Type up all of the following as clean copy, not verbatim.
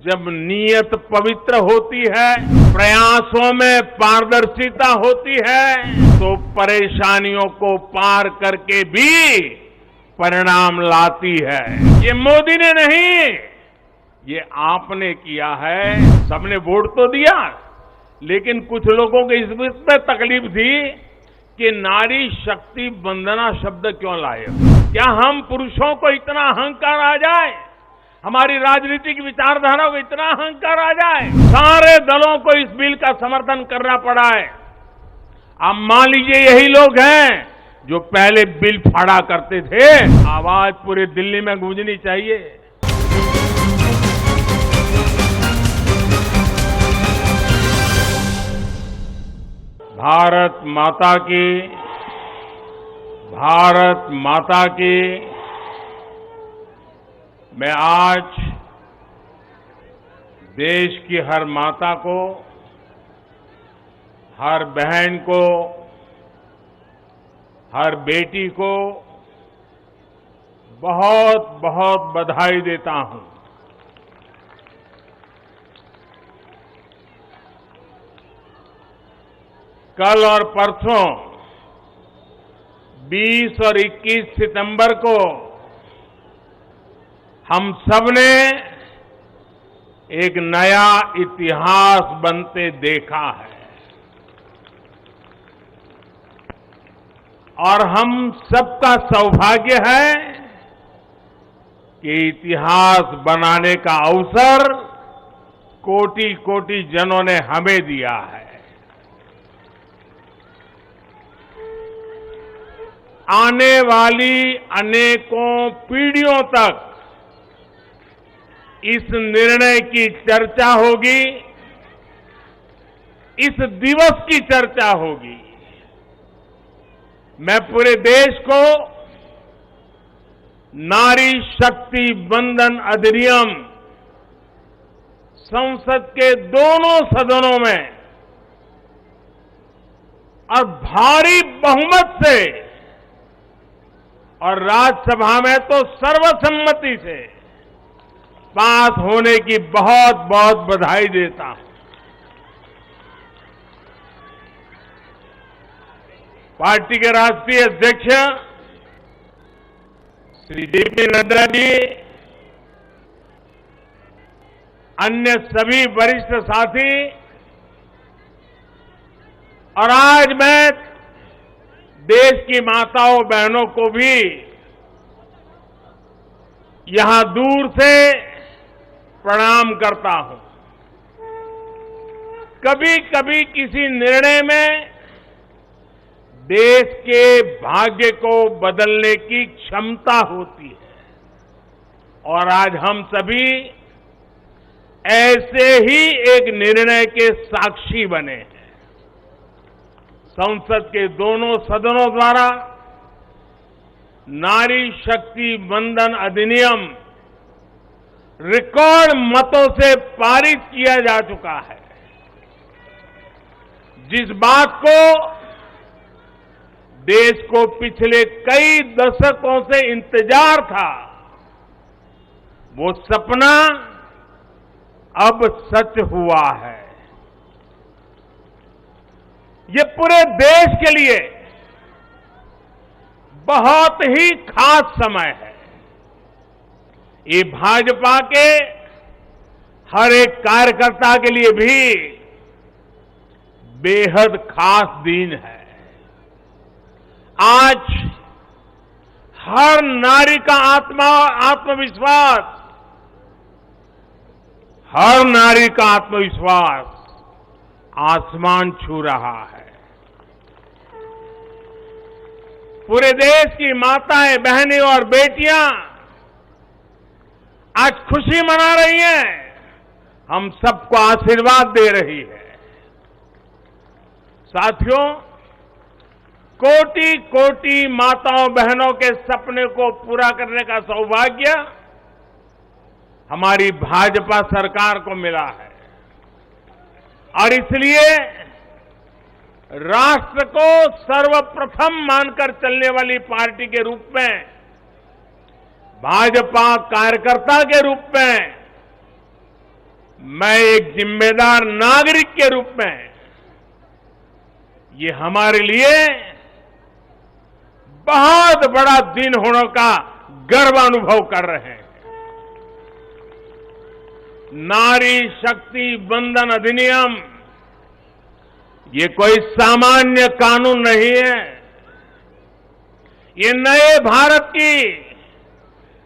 जब नीयत पवित्र होती है, प्रयासों में पारदर्शिता होती है, तो परेशानियों को पार करके भी परिणाम लाती है। ये मोदी ने नहीं, ये आपने किया है। सबने वोट तो दिया, लेकिन कुछ लोगों को इसमें तकलीफ थी कि नारी शक्ति वंदना शब्द क्यों लाए। क्या हम पुरुषों को इतना अहंकार आ जाए, हमारी राजनीतिक विचारधारा को इतना अहंकार आ जाए, सारे दलों को इस बिल का समर्थन करना पड़ा है। अब मान लीजिए यही लोग हैं जो पहले बिल फाड़ा करते थे। आवाज पूरे दिल्ली में गूंजनी चाहिए। भारत माता की मैं आज देश की हर माता को, हर बहन को, हर बेटी को बहुत बहुत बधाई देता हूं। कल और परसों 20 और 21 सितंबर को हम सबने एक नया इतिहास बनते देखा है और हम सबका सौभाग्य है कि इतिहास बनाने का अवसर कोटि कोटि जनों ने हमें दिया है। आने वाली अनेकों पीढ़ियों तक इस निर्णय की चर्चा होगी, इस दिवस की चर्चा होगी। मैं पूरे देश को नारी शक्ति वंदन अधिनियम संसद के दोनों सदनों में और भारी बहुमत से और राज्यसभा में तो सर्वसम्मति से पास होने की बहुत बहुत बधाई देता हूं। पार्टी के राष्ट्रीय अध्यक्ष श्री जेपी नड्डा जी, अन्य सभी वरिष्ठ साथी, और आज मैं देश की माताओं बहनों को भी यहां दूर से प्रणाम करता हूं। कभी कभी किसी निर्णय में देश के भाग्य को बदलने की क्षमता होती है और आज हम सभी ऐसे ही एक निर्णय के साक्षी बने हैं। संसद के दोनों सदनों द्वारा नारी शक्ति वंदन अधिनियम रिकॉर्ड मतों से पारित किया जा चुका है। जिस बात को देश को पिछले कई दशकों से इंतजार था, वो सपना अब सच हुआ है। ये पूरे देश के लिए बहुत ही खास समय है। ये भाजपा के हर एक कार्यकर्ता के लिए भी बेहद खास दिन है। आज हर नारी का आत्मविश्वास आसमान छू रहा है। पूरे देश की माताएं, बहनें और बेटियां आज खुशी मना रही हैं, हम सबको आशीर्वाद दे रही है। साथियों, कोटि कोटि माताओं बहनों के सपने को पूरा करने का सौभाग्य हमारी भाजपा सरकार को मिला है और इसलिए राष्ट्र को सर्वप्रथम मानकर चलने वाली पार्टी के रूप में, भाजपा कार्यकर्ता के रूप में मैं एक जिम्मेदार नागरिक के रूप में ये हमारे लिए बहुत बड़ा दिन होने का गर्व अनुभव कर रहे हैं। नारी शक्ति वंदन अधिनियम ये कोई सामान्य कानून नहीं है। ये नए भारत की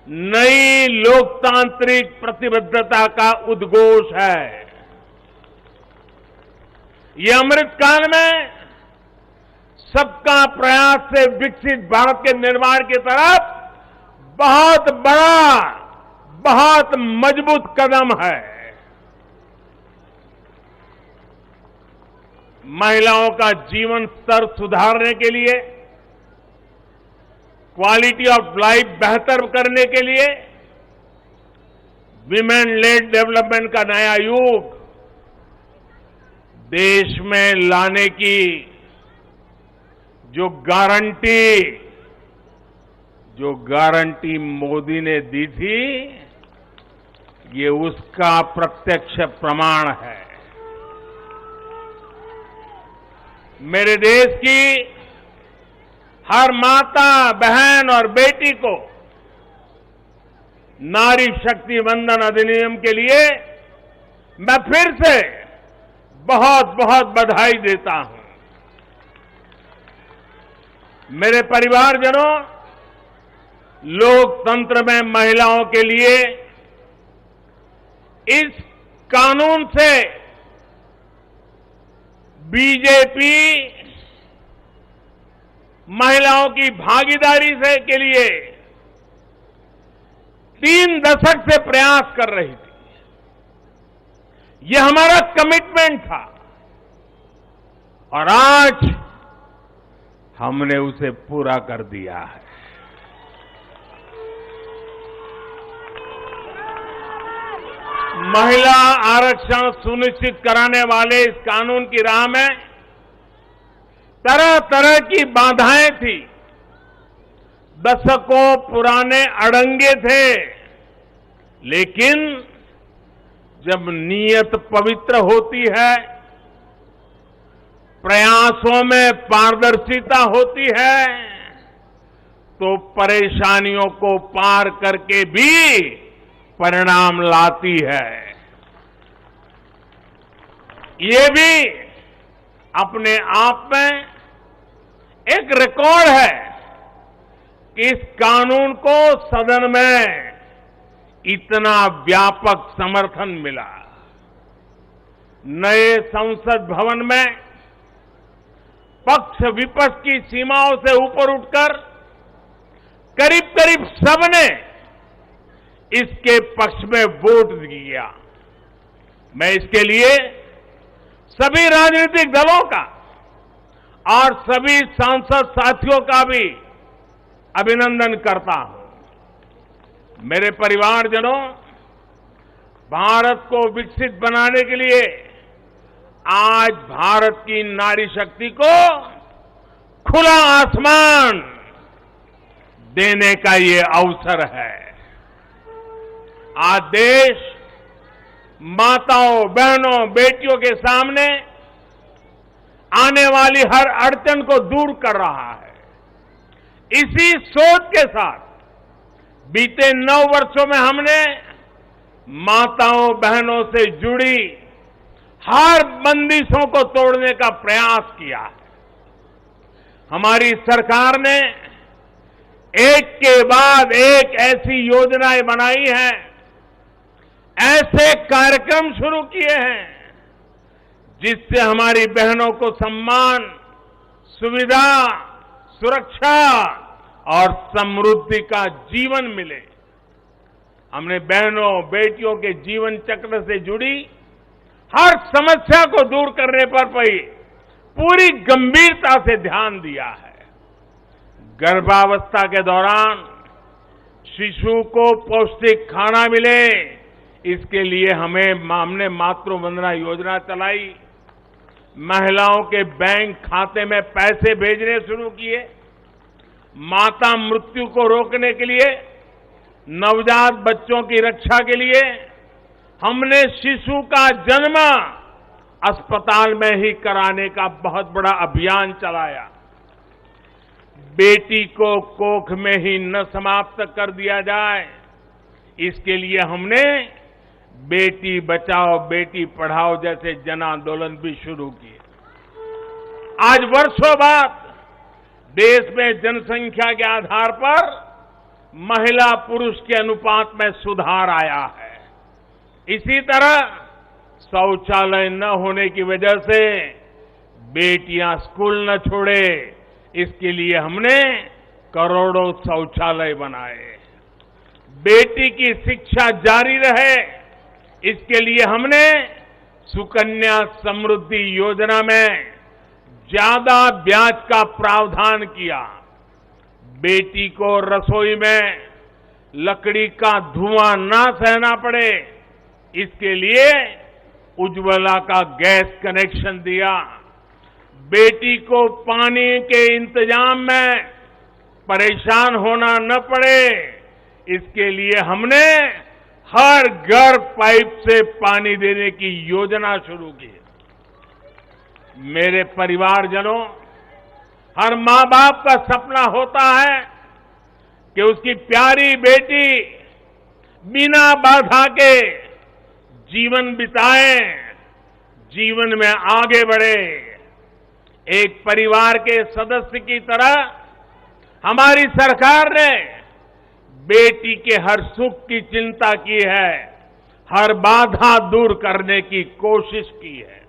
नई लोकतांत्रिक प्रतिबद्धता का उद्घोष है। ये अमृतकाल में सबका प्रयास से विकसित भारत के निर्माण की तरफ बहुत बड़ा, बहुत मजबूत कदम है। महिलाओं का जीवन स्तर सुधारने के लिए, क्वालिटी ऑफ लाइफ बेहतर करने के लिए विमेन लेड डेवलपमेंट का नया युग देश में लाने की जो गारंटी मोदी ने दी थी, ये उसका प्रत्यक्ष प्रमाण है। मेरे देश की हर माता, बहन और बेटी को नारी शक्ति वंदन अधिनियम के लिए मैं फिर से बहुत बहुत बधाई देता हूं। मेरे परिवारजनों, लोकतंत्र में महिलाओं के लिए इस कानून से बीजेपी महिलाओं की भागीदारी से के लिए 3 दशक से प्रयास कर रही थी। यह हमारा कमिटमेंट था और आज हमने उसे पूरा कर दिया है। महिला आरक्षण सुनिश्चित कराने वाले इस कानून की राह में तरह तरह की बाधाएं थी, दशकों पुराने अड़ंगे थे, लेकिन जब नीयत पवित्र होती है, प्रयासों में पारदर्शिता होती है, तो परेशानियों को पार करके भी परिणाम लाती है। ये भी अपने आप में एक रिकॉर्ड है कि इस कानून को सदन में इतना व्यापक समर्थन मिला। नए संसद भवन में पक्ष विपक्ष की सीमाओं से ऊपर उठकर करीब करीब सबने इसके पक्ष में वोट दिया। मैं इसके लिए सभी राजनीतिक दलों का और सभी सांसद साथियों का भी अभिनंदन करता हूं। मेरे परिवारजनों, भारत को विकसित बनाने के लिए आज भारत की नारी शक्ति को खुला आसमान देने का ये अवसर है। आज देश माताओं, बहनों, बेटियों के सामने आने वाली हर अड़चन को दूर कर रहा है। इसी सोच के साथ बीते 9 वर्षों में हमने माताओं, बहनों से जुड़ी हर बंदिशों को तोड़ने का प्रयास किया है। हमारी सरकार ने एक के बाद एक ऐसी योजनाएं बनाई हैं, ऐसे कार्यक्रम शुरू किए हैं जिससे हमारी बहनों को सम्मान, सुविधा, सुरक्षा और समृद्धि का जीवन मिले। हमने बहनों, बेटियों के जीवन चक्र से जुड़ी हर समस्या को दूर करने पर पूरी गंभीरता से ध्यान दिया है। गर्भावस्था के दौरान शिशु को पौष्टिक खाना मिले, इसके लिए हमने मातृ वंदना योजना चलाई। महिलाओं के बैंक खाते में पैसे भेजने शुरू किए। माता मृत्यु को रोकने के लिए, नवजात बच्चों की रक्षा के लिए हमने शिशु का जन्म अस्पताल में ही कराने का बहुत बड़ा अभियान चलाया। बेटी को कोख में ही न समाप्त कर दिया जाए, इसके लिए हमने बेटी बचाओ बेटी पढ़ाओ जैसे जन आंदोलन भी शुरू किए। आज वर्षों बाद देश में जनसंख्या के आधार पर महिला पुरुष के अनुपात में सुधार आया है। इसी तरह शौचालय न होने की वजह से बेटियां स्कूल न छोड़े, इसके लिए हमने करोड़ों शौचालय बनाए। बेटी की शिक्षा जारी रहे, इसके लिए हमने सुकन्या समृद्धि योजना में ज्यादा ब्याज का प्रावधान किया। बेटी को रसोई में लकड़ी का धुआं ना सहना पड़े, इसके लिए उज्ज्वला का गैस कनेक्शन दिया। बेटी को पानी के इंतजाम में परेशान होना न पड़े, इसके लिए हमने हर घर पाइप से पानी देने की योजना शुरू की। मेरे परिवारजनों, हर मां बाप का सपना होता है कि उसकी प्यारी बेटी बिना बाधा के जीवन बिताए, जीवन में आगे बढ़े। एक परिवार के सदस्य की तरह हमारी सरकार ने बेटी के हर सुख की चिंता की है, हर बाधा दूर करने की कोशिश की है।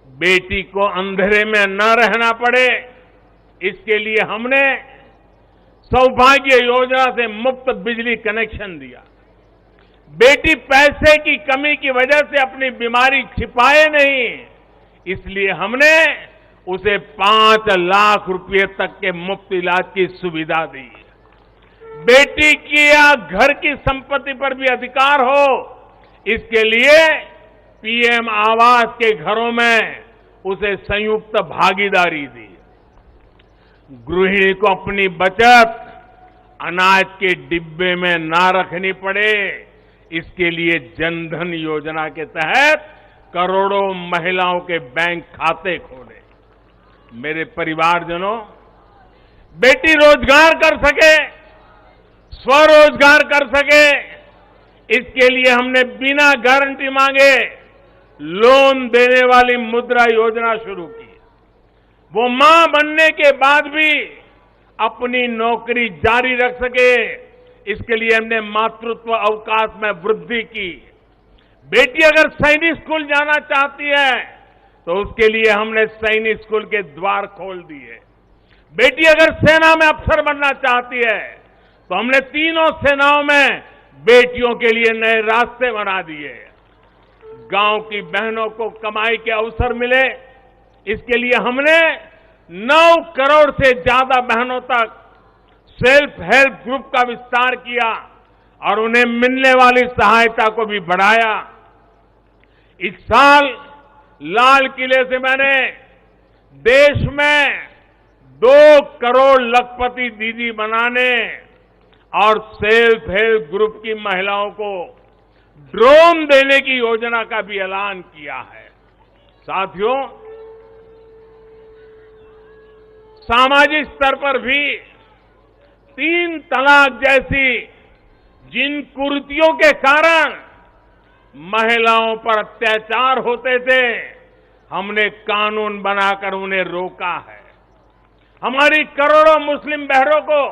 बेटी को अंधेरे में न रहना पड़े, इसके लिए हमने सौभाग्य योजना से मुफ्त बिजली कनेक्शन दिया। बेटी पैसे की कमी की वजह से अपनी बीमारी छिपाए नहीं, इसलिए हमने उसे 5 लाख रुपए तक के मुफ्त इलाज की सुविधा दी। बेटी की या घर की संपत्ति पर भी अधिकार हो, इसके लिए पीएम आवास के घरों में उसे संयुक्त भागीदारी दी। गृहिणी को अपनी बचत अनाज के डिब्बे में ना रखनी पड़े, इसके लिए जनधन योजना के तहत करोड़ों महिलाओं के बैंक खाते खोले। मेरे परिवारजनों, बेटी रोजगार कर सके, स्वरोजगार कर सके, इसके लिए हमने बिना गारंटी मांगे लोन देने वाली मुद्रा योजना शुरू की। वो मां बनने के बाद भी अपनी नौकरी जारी रख सके, इसके लिए हमने मातृत्व अवकाश में वृद्धि की। बेटी अगर सैनिक स्कूल जाना चाहती है तो उसके लिए हमने सैनिक स्कूल के द्वार खोल दिए। बेटी अगर सेना में अफसर बनना चाहती है तो हमने तीनों सेनाओं में बेटियों के लिए नए रास्ते बना दिए। गांव की बहनों को कमाई के अवसर मिले, इसके लिए हमने 9 करोड़ से ज्यादा बहनों तक सेल्फ हेल्प ग्रुप का विस्तार किया और उन्हें मिलने वाली सहायता को भी बढ़ाया। इस साल लाल किले से मैंने देश में 2 करोड़ लखपति दीदी बनाने और सेल्फ हेल्प ग्रुप की महिलाओं को ड्रोन देने की योजना का भी ऐलान किया है। साथियों, सामाजिक स्तर पर भी 3 तलाक जैसी जिन कुरीतियों के कारण महिलाओं पर अत्याचार होते थे, हमने कानून बनाकर उन्हें रोका है। हमारी करोड़ों मुस्लिम बहनों को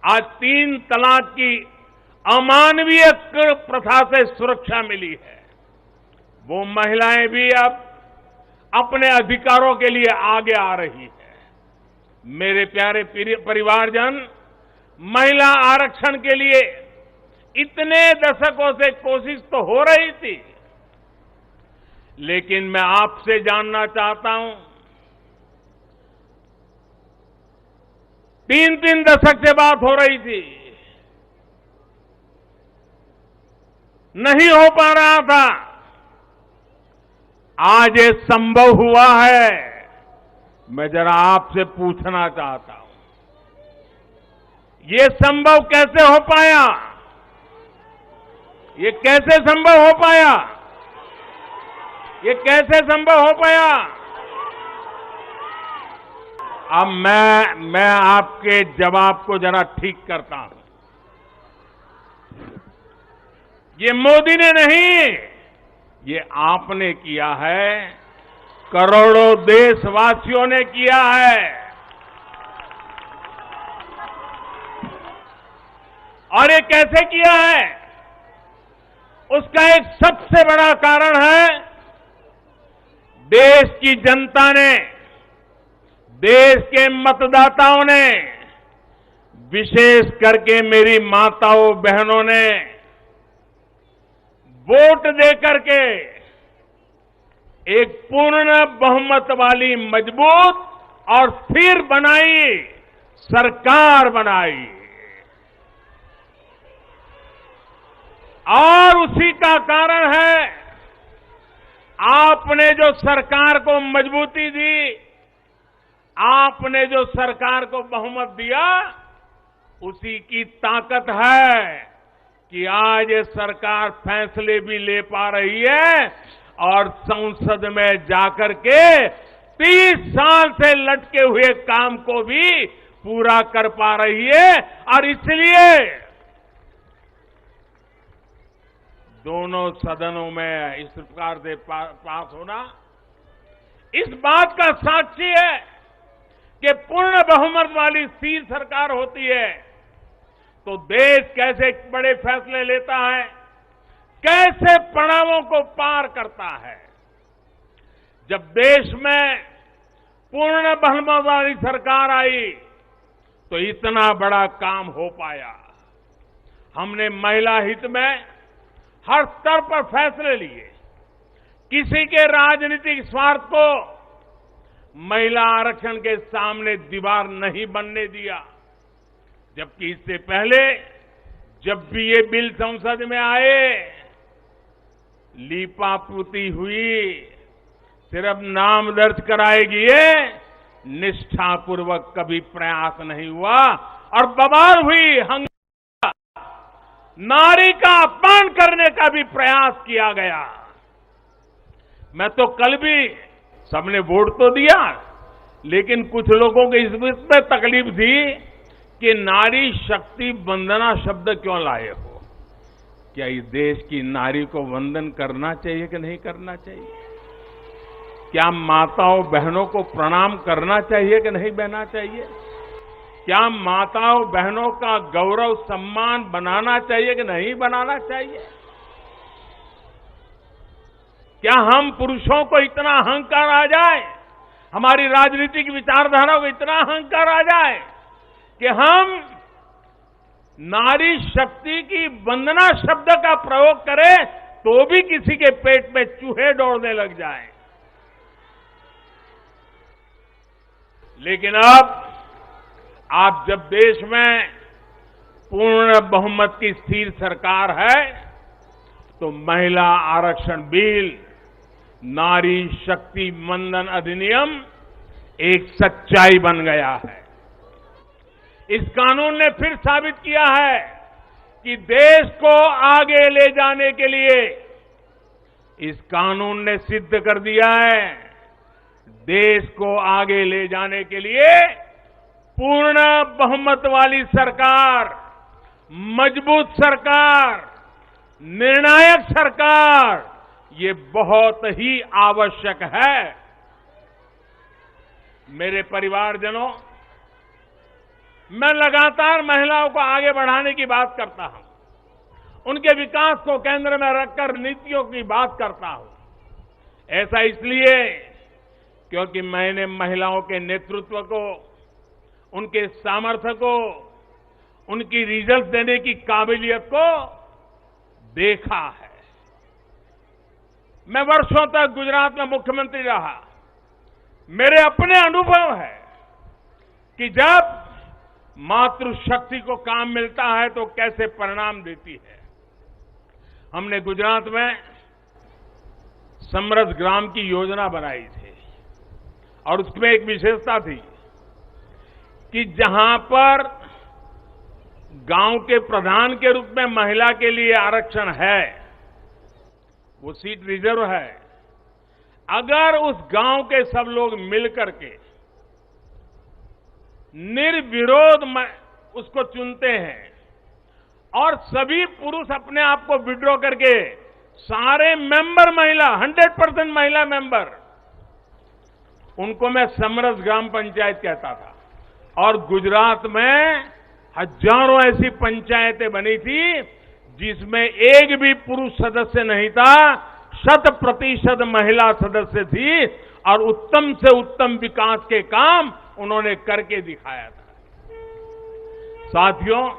आज 3 तलाक की अमानवीय प्रथा से सुरक्षा मिली है। वो महिलाएं भी अब अपने अधिकारों के लिए आगे आ रही है। मेरे प्यारे परिवारजन, महिला आरक्षण के लिए इतने दशकों से कोशिश तो हो रही थी, लेकिन मैं आपसे जानना चाहता हूं, 3 दशक से बात हो रही थी, नहीं हो पा रहा था। आज ये संभव हुआ है। मैं जरा आपसे पूछना चाहता हूं, ये संभव कैसे हो पाया? ये कैसे संभव हो पाया? ये कैसे संभव हो पाया? अब मैं आपके जवाब को जरा ठीक करता हूं। ये मोदी ने नहीं, ये आपने किया है, करोड़ों देशवासियों ने किया है। और ये कैसे किया है? उसका एक सबसे बड़ा कारण है, देश की जनता ने, देश के मतदाताओं ने, विशेष करके मेरी माताओं बहनों ने वोट देकर के एक पूर्ण बहुमत वाली मजबूत और स्थिर बनाई सरकार बनाई। और उसी का कारण है, आपने जो सरकार को मजबूती दी, आपने जो सरकार को बहुमत दिया, उसी की ताकत है कि आज ये सरकार फैसले भी ले पा रही है और संसद में जाकर के 30 साल से लटके हुए काम को भी पूरा कर पा रही है। और इसलिए दोनों सदनों में इस प्रकार से पास होना इस बात का साक्षी है कि पूर्ण बहुमत वाली स्थिर सरकार होती है तो देश कैसे बड़े फैसले लेता है, कैसे पड़ावों को पार करता है। जब देश में पूर्ण बहुमत वाली सरकार आई तो इतना बड़ा काम हो पाया। हमने महिला हित में हर स्तर पर फैसले लिए, किसी के राजनीतिक स्वार्थ को महिला आरक्षण के सामने दीवार नहीं बनने दिया। जबकि इससे पहले जब भी ये बिल संसद में आए, लीपापोती हुई, सिर्फ नाम दर्ज कराएगी, ये निष्ठापूर्वक कभी प्रयास नहीं हुआ और बवाल हुई, हंगामा, नारी का अपमान करने का भी प्रयास किया गया। मैं तो कल भी, सबने वोट तो दिया, लेकिन कुछ लोगों को इसमें तकलीफ थी कि नारी शक्ति वंदना शब्द क्यों लाए हो। क्या इस देश की नारी को वंदन करना चाहिए कि नहीं करना चाहिए? क्या माताओं बहनों को प्रणाम करना चाहिए कि नहीं करना चाहिए? क्या माताओं बहनों का गौरव सम्मान बनाना चाहिए कि नहीं बनाना चाहिए? क्या हम पुरुषों को इतना अहंकार आ जाए, हमारी राजनीतिक विचारधारा को इतना अहंकार आ जाए कि हम नारी शक्ति की वंदना शब्द का प्रयोग करें तो भी किसी के पेट में चूहे दौड़ने लग जाएं? लेकिन अब आप जब देश में पूर्ण बहुमत की स्थिर सरकार है तो महिला आरक्षण बिल, नारी शक्ति वंदन अधिनियम एक सच्चाई बन गया है। इस कानून ने फिर साबित किया है कि देश को आगे ले जाने के लिए, इस कानून ने सिद्ध कर दिया है, देश को आगे ले जाने के लिए पूर्ण बहुमत वाली सरकार, मजबूत सरकार, निर्णायक सरकार, ये बहुत ही आवश्यक है। मेरे परिवारजनों, मैं लगातार महिलाओं को आगे बढ़ाने की बात करता हूं, उनके विकास को केंद्र में रखकर नीतियों की बात करता हूं। ऐसा इसलिए क्योंकि मैंने महिलाओं के नेतृत्व को, उनके सामर्थ्य को, उनकी रिजल्ट देने की काबिलियत को देखा है। मैं वर्षों तक गुजरात में मुख्यमंत्री रहा। मेरे अपने अनुभव है कि जब मातृशक्ति को काम मिलता है तो कैसे परिणाम देती है। हमने गुजरात में समृद्ध ग्राम की योजना बनाई थी और उसमें एक विशेषता थी कि जहां पर गांव के प्रधान के रूप में महिला के लिए आरक्षण है, वो सीट रिजर्व है। अगर उस गांव के सब लोग मिलकर के निर्विरोध उसको चुनते हैं और सभी पुरुष अपने आप को विड्रॉ करके सारे मेंबर महिला, 100% महिला मेंबर, उनको मैं समरस ग्राम पंचायत कहता था। और गुजरात में हजारों ऐसी पंचायतें बनी थी जिसमें एक भी पुरुष सदस्य नहीं था, 100% महिला सदस्य थी और उत्तम से उत्तम विकास के काम उन्होंने करके दिखाया था। साथियों,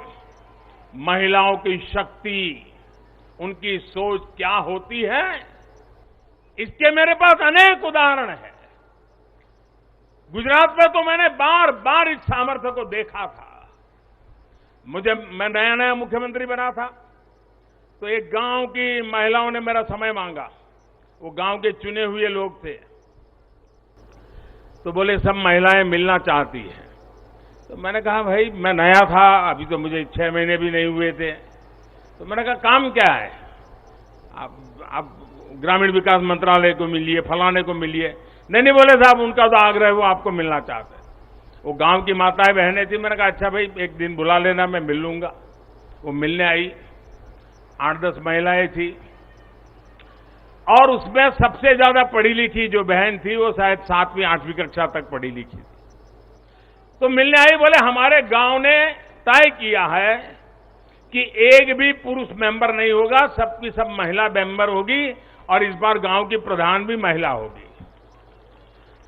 महिलाओं की शक्ति, उनकी सोच क्या होती है, इसके मेरे पास अनेक उदाहरण हैं। गुजरात में तो मैंने बार बार इस सामर्थ्य को देखा था। मैं नया नया मुख्यमंत्री बना था तो एक गांव की महिलाओं ने मेरा समय मांगा। वो गांव के चुने हुए लोग थे, तो बोले सब महिलाएं मिलना चाहती हैं। तो मैंने कहा भाई मैं नया था, अभी तो मुझे 6 महीने भी नहीं हुए थे। तो मैंने कहा काम क्या है, आप ग्रामीण विकास मंत्रालय को मिलिए, फलाने को मिलिए। नहीं बोले साहब उनका तो आग्रह है, वो आपको मिलना चाहते हैं। वो गांव की माताएं बहनें थी। मैंने कहा अच्छा भाई एक दिन बुला लेना, मैं मिल लूंगा। वो मिलने आई, 8-10 महिलाएं थी और उसमें सबसे ज्यादा पढ़ी लिखी जो बहन थी वो शायद 7वीं 8वीं कक्षा तक पढ़ी लिखी थी। तो मिलने आई, बोले हमारे गांव ने तय किया है कि एक भी पुरुष मेंबर नहीं होगा, सबकी सब महिला मेंबर होगी और इस बार गांव की प्रधान भी महिला होगी।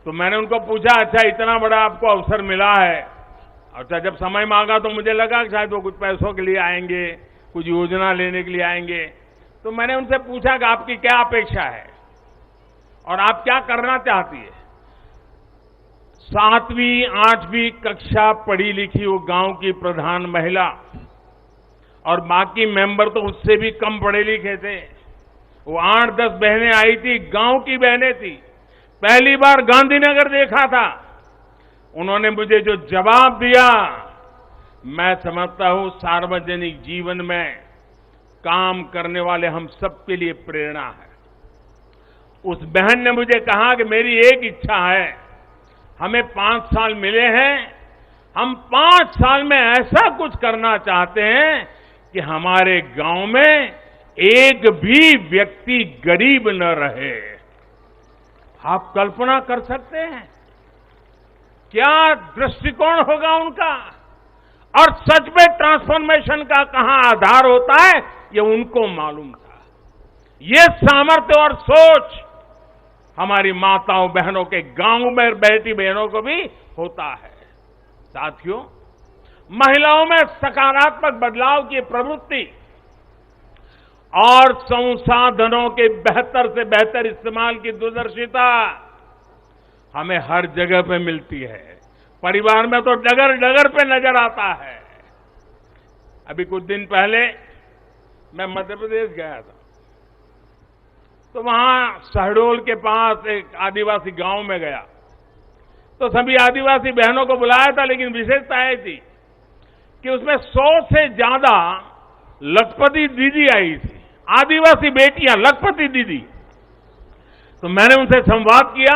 तो मैंने उनको पूछा अच्छा इतना बड़ा आपको अवसर मिला है। अच्छा जब समय मांगा तो मुझे लगा कि शायद वो कुछ पैसों के लिए आएंगे, कुछ योजना लेने के लिए आएंगे। तो मैंने उनसे पूछा कि आपकी क्या अपेक्षा है और आप क्या करना चाहती है। 7वीं 8वीं कक्षा पढ़ी लिखी वो गांव की प्रधान महिला और बाकी मेंबर तो उससे भी कम पढ़े लिखे थे। वो 8-10 बहनें आई थी, गांव की बहनें थी। पहली बार गांधीनगर देखा था। उन्होंने मुझे जो जवाब दिया, मैं समझता हूं सार्वजनिक जीवन में काम करने वाले हम सबके लिए प्रेरणा है। उस बहन ने मुझे कहा कि मेरी एक इच्छा है, हमें 5 साल मिले हैं, हम 5 साल में ऐसा कुछ करना चाहते हैं कि हमारे गांव में एक भी व्यक्ति गरीब न रहे। आप कल्पना कर सकते हैं क्या दृष्टिकोण होगा उनका। और सच में ट्रांसफॉर्मेशन का कहां आधार होता है ये उनको मालूम था। ये सामर्थ्य और सोच हमारी माताओं बहनों के गांव में बेटी बहनों को भी होता है। साथियों, महिलाओं में सकारात्मक बदलाव की प्रवृत्ति और संसाधनों के बेहतर से बेहतर इस्तेमाल की दूरदर्शिता हमें हर जगह पे मिलती है। परिवार में तो डगर डगर पे नजर आता है। अभी कुछ दिन पहले मैं मध्य प्रदेश गया था, तो वहां शहडोल के पास एक आदिवासी गांव में गया तो सभी आदिवासी बहनों को बुलाया था, लेकिन विशेषता ये थी कि उसमें 100 से ज्यादा लखपति दीदी आई थी, आदिवासी बेटियां, लखपति दीदी। तो मैंने उनसे संवाद किया।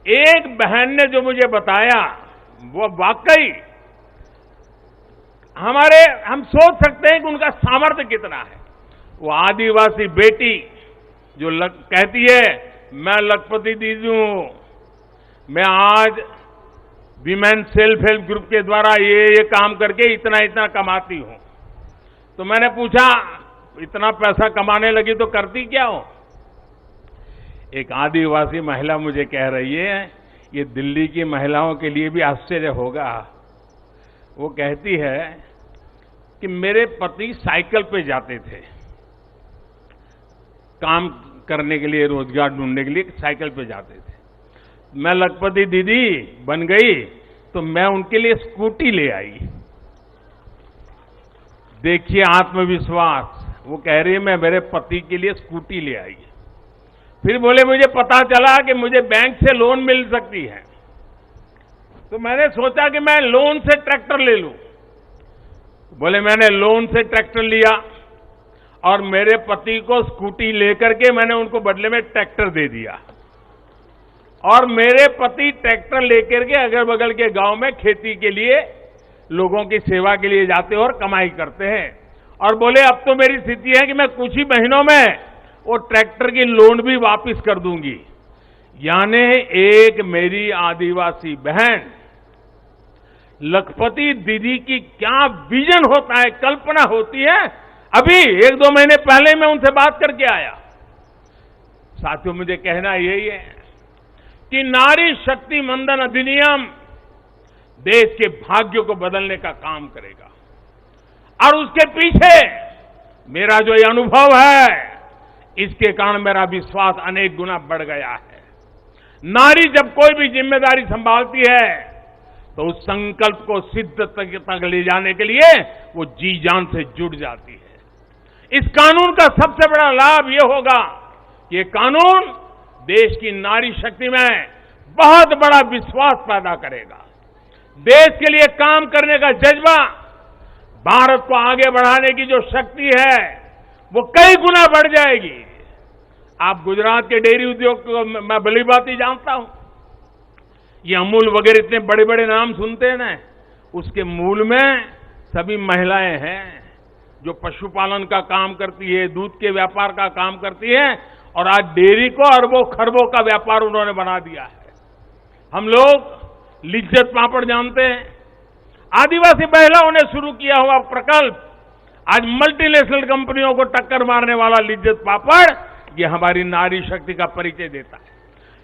एक बहन ने जो मुझे बताया वो वाकई हम सोच सकते हैं कि उनका सामर्थ्य कितना है। वो आदिवासी बेटी जो कहती है मैं लखपति दीदी हूं, मैं आज विमेन सेल्फ हेल्प ग्रुप के द्वारा ये काम करके इतना इतना कमाती हूं। तो मैंने पूछा इतना पैसा कमाने लगी तो करती क्या हो। एक आदिवासी महिला मुझे कह रही है, ये दिल्ली की महिलाओं के लिए भी आश्चर्य होगा। वो कहती है कि मेरे पति साइकिल पे जाते थे काम करने के लिए, रोजगार ढूंढने के लिए साइकिल पे जाते थे। मैं लखपति दीदी बन गई तो मैं उनके लिए स्कूटी ले आई। देखिए आत्मविश्वास। वो कह रही है मैं मेरे पति के लिए स्कूटी ले आई। फिर बोले मुझे पता चला कि मुझे बैंक से लोन मिल सकती है, तो मैंने सोचा कि मैं लोन से ट्रैक्टर ले लूं। बोले मैंने लोन से ट्रैक्टर लिया और मेरे पति को स्कूटी लेकर के मैंने उनको बदले में ट्रैक्टर दे दिया और मेरे पति ट्रैक्टर लेकर के अगल बगल के गांव में खेती के लिए लोगों की सेवा के लिए जाते हैं और कमाई करते हैं। और बोले अब तो मेरी स्थिति है कि मैं कुछ ही महीनों में वो ट्रैक्टर की लोन भी वापस कर दूंगी। यानी एक मेरी आदिवासी बहन लखपति दीदी की क्या विजन होता है, कल्पना होती है। अभी 1-2 महीने पहले मैं उनसे बात करके आया। साथियों, मुझे कहना यही है कि नारी शक्ति मंदन अधिनियम देश के भाग्य को बदलने का काम करेगा और उसके पीछे मेरा जो ये अनुभव है, इसके कारण मेरा विश्वास अनेक गुना बढ़ गया है। नारी जब कोई भी जिम्मेदारी संभालती है तो उस संकल्प को सिद्ध तक ले जाने के लिए वो जी जान से जुट जाती है। इस कानून का सबसे बड़ा लाभ ये होगा कि ये कानून देश की नारी शक्ति में बहुत बड़ा विश्वास पैदा करेगा। देश के लिए काम करने का जज्बा, भारत को आगे बढ़ाने की जो शक्ति है वो कई गुना बढ़ जाएगी। आप गुजरात के डेयरी उद्योग को मैं भली बात ही जानता हूं। ये अमूल वगैरह इतने बड़े बड़े नाम सुनते हैं ना, उसके मूल में सभी महिलाएं हैं जो पशुपालन का काम करती है, दूध के व्यापार का काम करती है और आज डेयरी को अरबों खरबों का व्यापार उन्होंने बना दिया है। हम लोग लिज्जत पापड़ जानते हैं, आदिवासी महिलाओं ने शुरू किया हुआ प्रकल्प आज मल्टीनेशनल कंपनियों को टक्कर मारने वाला लिज्जत पापड़, ये हमारी नारी शक्ति का परिचय देता है।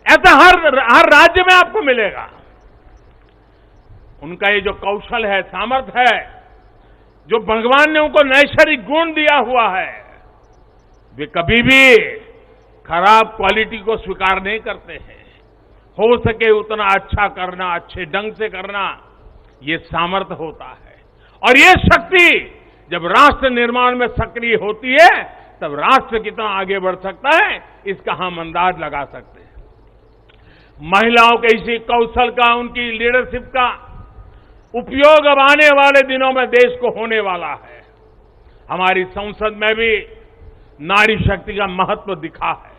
ऐसा हर राज्य में आपको मिलेगा। उनका ये जो कौशल है, सामर्थ्य है, जो भगवान ने उनको नैसर्गिक गुण दिया हुआ है, वे कभी भी खराब क्वालिटी को स्वीकार नहीं करते हैं। हो सके उतना अच्छा करना, अच्छे ढंग से करना, ये सामर्थ्य होता है। और ये शक्ति जब राष्ट्र निर्माण में सक्रिय होती है तब राष्ट्र कितना आगे बढ़ सकता है, इसका हम अंदाज लगा सकते हैं। महिलाओं के इसी कौशल का, उनकी लीडरशिप का उपयोग अब आने वाले दिनों में देश को होने वाला है। हमारी संसद में भी नारी शक्ति का महत्व दिखा है।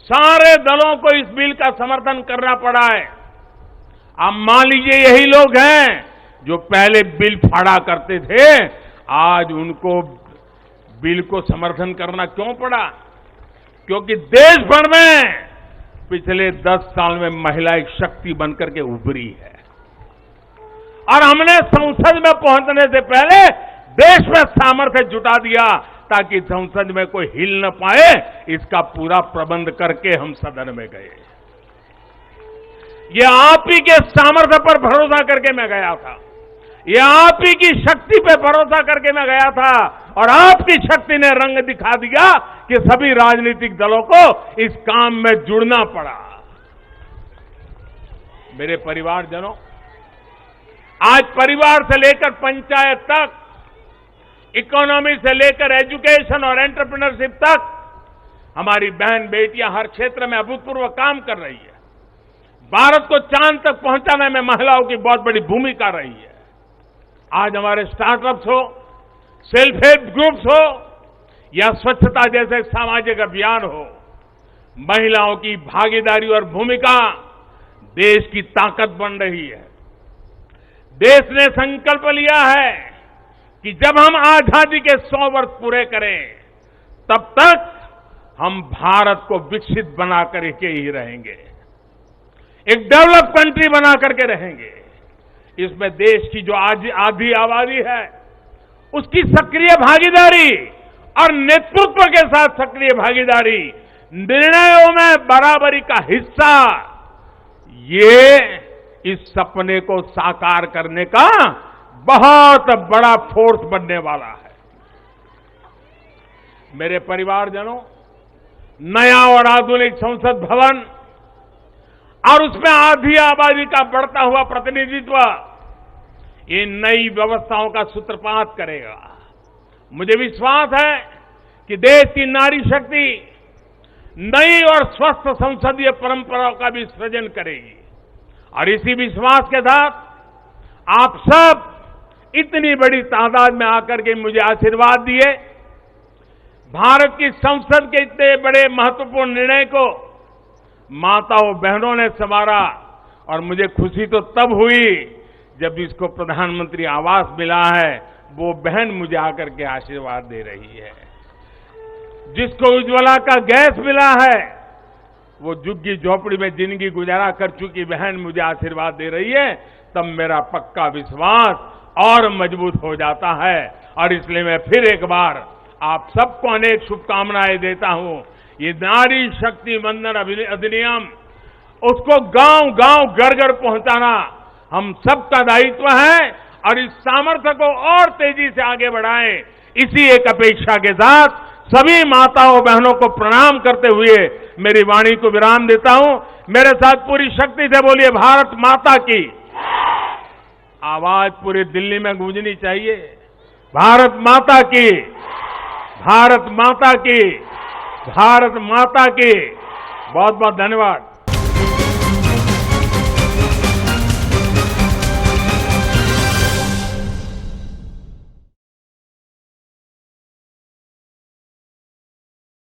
सारे दलों को इस बिल का समर्थन करना पड़ा है। अब मान लीजिए यही लोग हैं जो पहले बिल फाड़ा करते थे, आज उनको बिल को समर्थन करना क्यों पड़ा? क्योंकि देश भर में पिछले 10 साल में महिला एक शक्ति बनकर के उभरी है और हमने संसद में पहुंचने से पहले देश में सामर्थ्य जुटा दिया ताकि संसद में कोई हिल न पाए। इसका पूरा प्रबंध करके हम सदन में गए। ये आप ही के सामर्थ्य पर भरोसा करके मैं गया था, ये आप ही की शक्ति पे भरोसा करके मैं गया था और आपकी शक्ति ने रंग दिखा दिया कि सभी राजनीतिक दलों को इस काम में जुड़ना पड़ा। मेरे परिवारजनों, आज परिवार से लेकर पंचायत तक, इकोनॉमी से लेकर एजुकेशन और एंटरप्रेन्योरशिप तक हमारी बहन बेटियां हर क्षेत्र में अभूतपूर्व काम कर रही है। भारत को चांद तक पहुंचाने में महिलाओं की बहुत बड़ी भूमिका रही है। आज हमारे स्टार्टअप्स हो, सेल्फ हेल्प ग्रुप्स हो या स्वच्छता जैसे सामाजिक अभियान हो, महिलाओं की भागीदारी और भूमिका देश की ताकत बन रही है। देश ने संकल्प लिया है कि जब हम आजादी के 100 वर्ष पूरे करें तब तक हम भारत को विकसित बना करके ही रहेंगे, एक डेवलप कंट्री बना करके रहेंगे। इसमें देश की जो आज आधी आबादी है उसकी सक्रिय भागीदारी और नेतृत्व के साथ सक्रिय भागीदारी, निर्णयों में बराबरी का हिस्सा, ये इस सपने को साकार करने का बहुत बड़ा फोर्स बनने वाला है। मेरे परिवारजनों, नया और आधुनिक संसद भवन और उसमें आधी आबादी का बढ़ता हुआ प्रतिनिधित्व ये नई व्यवस्थाओं का सूत्रपात करेगा। मुझे विश्वास है कि देश की नारी शक्ति नई और स्वस्थ संसदीय परंपराओं का भी सृजन करेगी और इसी विश्वास के साथ आप सब इतनी बड़ी तादाद में आकर के मुझे आशीर्वाद दिए। भारत की संसद के इतने बड़े महत्वपूर्ण निर्णय को माताओं बहनों ने संवारा और मुझे खुशी तो तब हुई जब इसको प्रधानमंत्री आवास मिला है, वो बहन मुझे आकर के आशीर्वाद दे रही है। जिसको उज्ज्वला का गैस मिला है, वो झुग्गी झोपड़ी में जिंदगी गुजारा कर चुकी बहन मुझे आशीर्वाद दे रही है, तब मेरा पक्का विश्वास और मजबूत हो जाता है। और इसलिए मैं फिर एक बार आप सबको अनेक शुभकामनाएं देता हूं। ये नारी शक्ति वंदन अधिनियम, उसको गांव गांव घर घर पहुंचाना हम सबका दायित्व है और इस सामर्थ्य को और तेजी से आगे बढ़ाएं। इसी एक अपेक्षा के साथ सभी माताओं बहनों को प्रणाम करते हुए मेरी वाणी को विराम देता हूं। मेरे साथ पूरी शक्ति से बोलिए, भारत माता की। आवाज पूरी दिल्ली में गूंजनी चाहिए, भारत माता की, भारत माता की, भारत माता की। बहुत बहुत धन्यवाद।